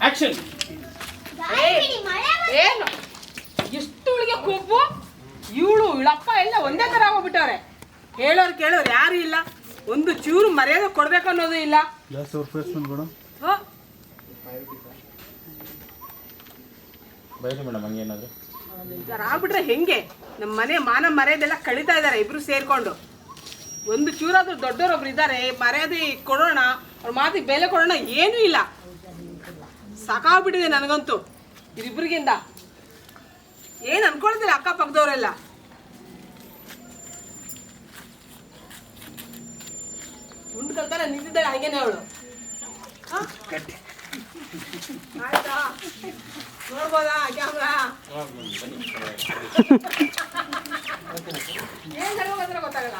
Action. ಏನು ಎಷ್ಟು ಇವಳಿಗೆ ಕೊಬ್ಬು, ಇವಳಪ್ಪ ಎಲ್ಲ ಒಂದೇ ತರ ಹೋಗ್ಬಿಟ್ಟವ್ರೆ. ಹೇಳೋರು ಕೇಳೋರು ಯಾರು ಇಲ್ಲ, ಒಂದು ಚೂರು ಮರ್ಯಾದೆ ಕೊಡ್ಬೇಕು ಅನ್ನೋದು ಇಲ್ಲ. ಆಗ್ಬಿಟ್ರೆ ಹೆಂಗೆ? ನಮ್ಮ ಮನೆ ಮಾನ ಮರ್ಯಾದೆಲ್ಲ ಕಳೀತಾ ಇದಾರೆ ಇಬ್ರು ಸೇರ್ಕೊಂಡು. ಒಂದು ಚೂರಾದ್ರೂ ದೊಡ್ಡವರೊಬ್ರು ಇದ್ದಾರೆ, ಮರ್ಯಾದೆ ಕೊಡೋಣ, ಅವ್ರ ಮಾತಿಗೆ ಬೆಲೆ ಕೊಡೋಣ, ಏನೂ ಇಲ್ಲ. ಸಾಕಾಗ್ಬಿಟ್ಟಿದೆ ನನಗಂತೂ ಇದಿಬ್ರಿಗಿಂದ. ಏನ್ ಅನ್ಕೊಳ್ತಿಲ್ಲ ಅಕ್ಕಪಕ್ಕದವರೆಲ್ಲ. ಉಂಡು ಕಲ್ತಾರ ನಿಂತಿದ್ದಾಳೆ ಹಂಗೇನೆ ಅವಳು. ಆಯ್ತಾ, ನೋಡ್ಬೋದಾ ಕ್ಯಾಮ್ರಾ? ಏನ್ ಗೊತ್ತಾಗಲ್ಲ.